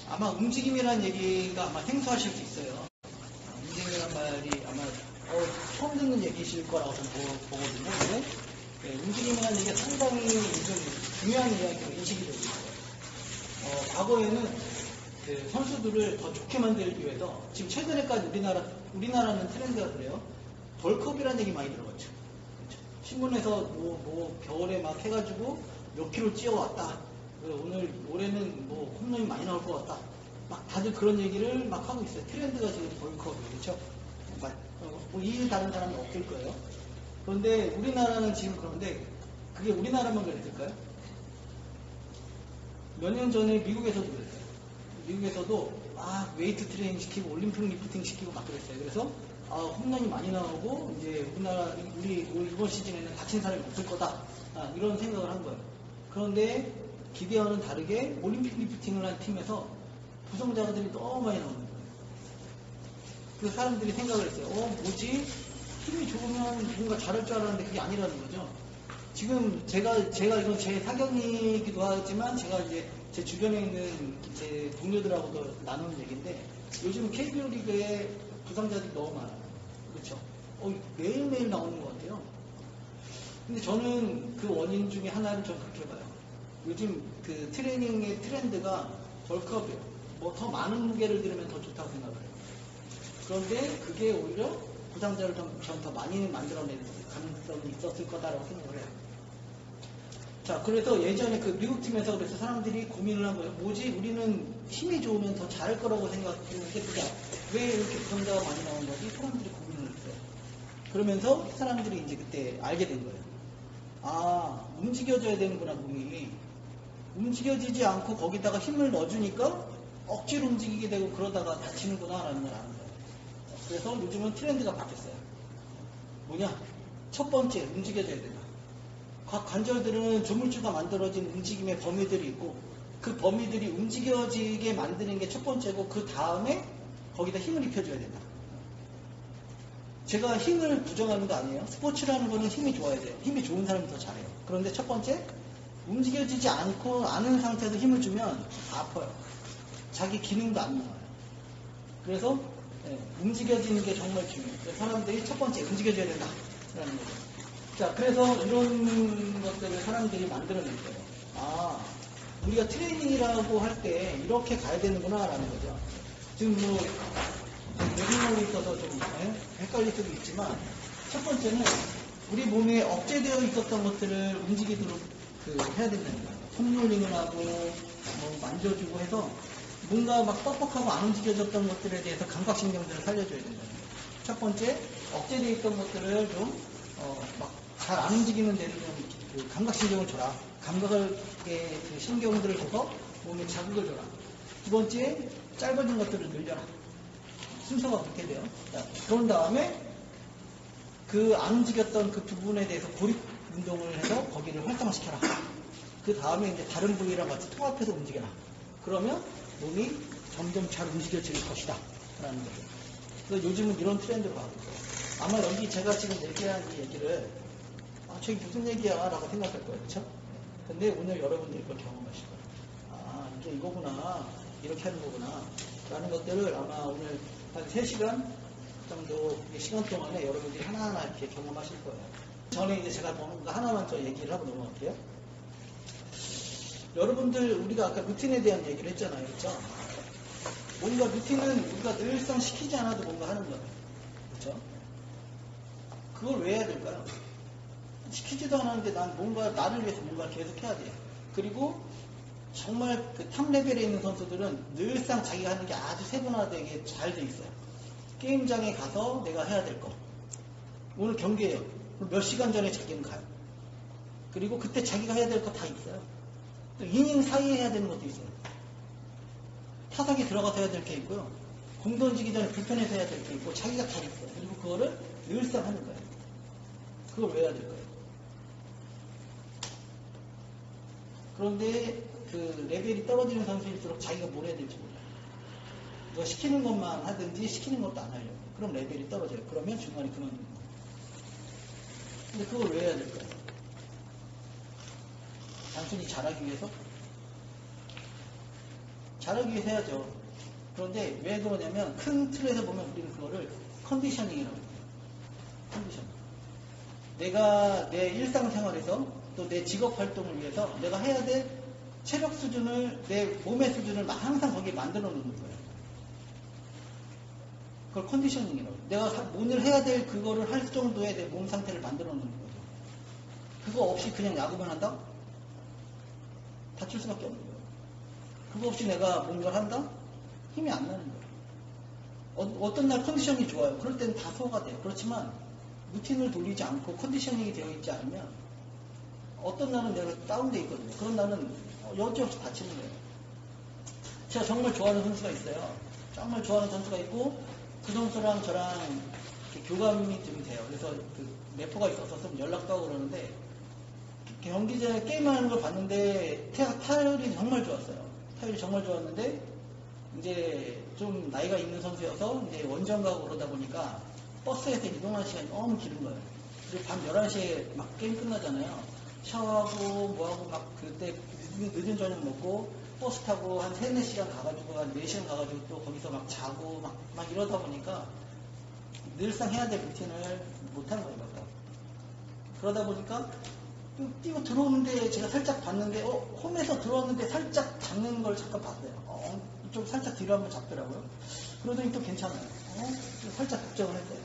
아마 움직임이라는 얘기가 아마 생소하실 수 있어요. 움직임이란 말이 아마 처음 듣는 얘기실 거라고 저는 보거든요. 근데 네, 움직임이라는 얘기가 상당히 요즘 중요한 이야기로 인식이 되고 있어요. 과거에는 그 선수들을 더 좋게 만들기 위해서 지금 최근에까지 우리나라는 트렌드가 그래요. 벌크업이라는 얘기 많이 들어봤죠. 그렇죠? 신문에서 뭐 겨울에 막 해가지고 몇 킬로 찌어왔다. 올해는 뭐 홈런이 많이 나올 것 같다. 막 다들 그런 얘기를 막 하고 있어요. 트렌드가 지금 벌크업이에요. 그렇죠? 뭐 이 다른 사람은 없을 거예요. 그런데 우리나라는 지금 그런데 그게 우리나라만 그랬을까요? 몇 년 전에 미국에서도 그랬어요. 미국에서도 막 웨이트 트레이닝 시키고 올림픽 리프팅 시키고 막 그랬어요. 그래서 홈런이 많이 나오고 이제 우리 이번 시즌에는 다친 사람이 없을 거다. 이런 생각을 한 거예요. 그런데 기대와는 다르게 올림픽 리프팅을 한 팀에서 부상자들이 너무 많이 나오는 거예요. 그래서 사람들이 생각을 했어요. 뭐지? 힘이 좋으면 뭔가 잘할 줄 알았는데 그게 아니라는 거죠. 지금 제가 이건 제 사견이기도 하지만 제가 이제 제 주변에 있는 제 동료들하고도 나누는 얘기인데 요즘 KBO 리그에 부상자들이 너무 많아요. 그렇죠? 매일매일 나오는 것 같아요. 근데 저는 그 원인 중에 하나를 좀 그렇게 봐요. 요즘 그 트레이닝의 트렌드가 벌크업이에요. 뭐 더 많은 무게를 들으면 더 좋다고 생각을 해요. 그런데 그게 오히려 부상자를 더 많이 만들어낼 가능성이 있었을 거다라고 생각을 해요. 자, 그래서 예전에 그 미국팀에서 그래서 사람들이 고민을 한 거예요. 뭐지? 우리는 힘이 좋으면 더 잘할 거라고 생각했는데 그게 왜 이렇게 부상자가 많이 나온 거지? 사람들이 고민을 했어요. 그러면서 사람들이 이제 그때 알게 된 거예요. 움직여져야 되는구나, 몸이. 움직여지지 않고 거기다가 힘을 넣어주니까 억지로 움직이게 되고 그러다가 다치는구나 라는 걸 아는 거예요. 그래서 요즘은 트렌드가 바뀌었어요. 뭐냐? 첫 번째, 움직여져야 된다. 각 관절들은 조물주가 만들어진 움직임의 범위들이 있고 그 범위들이 움직여지게 만드는 게 첫 번째고 그 다음에 거기다 힘을 입혀줘야 된다. 제가 힘을 부정하는 거 아니에요. 스포츠라는 거는 힘이 좋아야 돼요. 힘이 좋은 사람이 더 잘해요. 그런데 첫 번째, 움직여지지 않은 상태에서 힘을 주면 아파요. 자기 기능도 안 나와요. 그래서 움직여지는 게 정말 중요해요. 그래서 사람들이 첫 번째 움직여줘야 된다라는 거죠. 자, 그래서 이런 것들을 사람들이 만들어낼 거예요. 우리가 트레이닝이라고 할 때 이렇게 가야 되는구나 라는 거죠. 지금 뭐 내용이 있어서 좀 헷갈릴 수도 있지만 첫 번째는 우리 몸에 억제되어 있었던 것들을 움직이도록 해야 된다는 거예요. 폼롤링을 하고 뭐 만져주고 해서 뭔가 막 뻑뻑하고 안 움직여졌던 것들에 대해서 감각신경들을 살려줘야 된다는 거예요. 첫 번째, 억제되어 있던 것들을 좀 막 잘 안 움직이는 데를 좀 감각신경을 줘라. 감각의 그 신경들을 줘서 몸에 자극을 줘라. 두 번째, 짧아진 것들을 늘려라. 순서가 그렇게 돼요. 자, 그런 다음에 그 안 움직였던 그 부분에 대해서 고립 운동을 해서 거기를 활성화시켜라. 그 다음에 이제 다른 부위랑 같이 통합해서 움직여라. 그러면 몸이 점점 잘 움직여질 것이다. 라는 거죠. 그래서 요즘은 이런 트렌드로 가고 있어요. 아마 여기 제가 지금 얘기한 이 얘기를 저게 무슨 얘기야? 라고 생각할 거예요. 그렇죠? 근데 오늘 여러분들이 그걸 경험하실 거예요. 이게 이거구나. 이렇게 하는 거구나. 라는 것들을 아마 오늘 한 3시간 정도 시간 동안에 여러분들이 하나하나 이렇게 경험하실 거예요. 전에 이제 제가 뭔가 하나만 더 얘기를 하고 넘어갈게요. 여러분들, 우리가 아까 루틴에 대한 얘기를 했잖아요. 그렇죠? 뭔가 루틴은 우리가 늘상 시키지 않아도 뭔가 하는 거예요. 그렇죠? 그걸 왜 해야 될까요? 시키지도 않았는데 난 뭔가 나를 위해서 뭔가 계속 해야 돼요. 그리고 정말 그 탑 레벨에 있는 선수들은 늘상 자기가 하는 게 아주 세분화되게 잘 돼 있어요. 게임장에 가서 내가 해야 될 거. 오늘 경기예요. 몇 시간 전에 자기는 가요. 그리고 그때 자기가 해야 될 거 다 있어요. 또 이닝 사이에 해야 되는 것도 있어요. 타석에 들어가서 해야 될 게 있고요. 공 던지기 전에 불펜에서 해야 될 게 있고 자기가 다 있어요. 그리고 그거를 늘상 하는 거예요. 그걸 왜 해야 될까요? 그런데 그 레벨이 떨어지는 선수일수록 자기가 뭘 해야 될지 몰라요. 너 시키는 것만 하든지 시키는 것도 안 하려고. 그럼 레벨이 떨어져요. 그러면 중간에 그만두는 거예요. 근데 그걸 왜 해야 될까요? 단순히 잘하기 위해서? 잘하기 위해 해야죠. 그런데 왜 그러냐면 큰 틀에서 보면 우리는 그거를 컨디셔닝이라고 해요. 컨디션. 내가 내 일상생활에서 또 내 직업 활동을 위해서 내가 해야 될 체력 수준을, 내 몸의 수준을 항상 거기에 만들어 놓는 거예요. 그걸 컨디셔닝이라고 해요. 내가 오늘 해야 될 그거를 할 정도의 내 몸 상태를 만들어 놓는 거죠. 그거 없이 그냥 야구만 한다? 다칠 수밖에 없는 거예요. 그거 없이 내가 뭔가를 한다? 힘이 안 나는 거예요. 어떤 날 컨디션이 좋아요. 그럴 때는 다 소화가 돼요. 그렇지만 루틴을 돌리지 않고 컨디셔닝이 되어 있지 않으면 어떤 날은 내가 다운돼 있거든요. 그런 날은 여지없이 다치는 거예요. 제가 정말 좋아하는 선수가 있어요. 정말 좋아하는 선수가 있고 그 선수랑 저랑 교감이 좀 돼요. 그래서 그 래퍼가 있어서 좀 연락도 하고 그러는데 경기 전에 게임하는 걸 봤는데 타율이 정말 좋았어요. 타율이 정말 좋았는데 이제 좀 나이가 있는 선수여서 이제 원정 가고 그러다 보니까 버스에서 이동하는 시간이 너무 길은 거예요. 그리고 밤 11시에 막 게임 끝나잖아요. 샤워하고 뭐하고 막 그때 늦은 저녁 먹고 버스 타고 한 3, 4시간 가가지고 한 4시간 가가지고 또 거기서 막 자고 막 이러다 보니까 늘상 해야 될 루틴을 못하는 거예요. 그러다 보니까 뛰고 들어오는데 제가 살짝 봤는데 홈에서 들어왔는데 살짝 잡는 걸 잠깐 봤어요. 좀 살짝 뒤로 한번 잡더라고요. 그러더니 또 괜찮아요. 살짝 걱정을 했어요.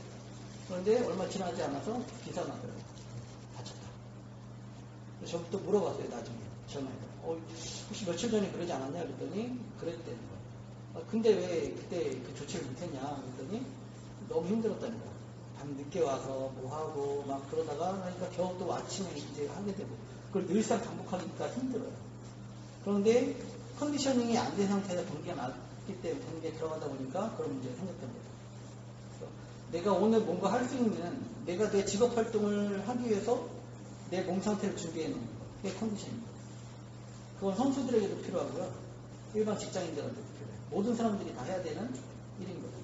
그런데 얼마 지나지 않아서 기사가 나더라고요. 다쳤다. 그래서 저부터 물어봤어요. 나중에 전화해서 혹시 며칠 전에 그러지 않았냐 그랬더니 그랬대는 거예요. 근데 왜 그때 그 조치를 못했냐 그랬더니 너무 힘들었다는 거예요. 밤 늦게 와서 뭐 하고 막 그러다가 하니까 겨우 또 아침에 이제 하게 되고 그걸 늘상 반복하니까 힘들어요. 그런데 컨디셔닝이 안 된 상태에서 경기가 났기 때문에 경기에 들어가다 보니까 그런 문제가 생겼던 거예요. 내가 오늘 뭔가 할 수 있는 내가 내 직업 활동을 하기 위해서 내 몸 상태를 준비해 놓는 거 그게 컨디셔닝입니다. 그건 선수들에게도 필요하고요. 일반 직장인들한테도 필요해요. 모든 사람들이 다 해야 되는 일인 거예요.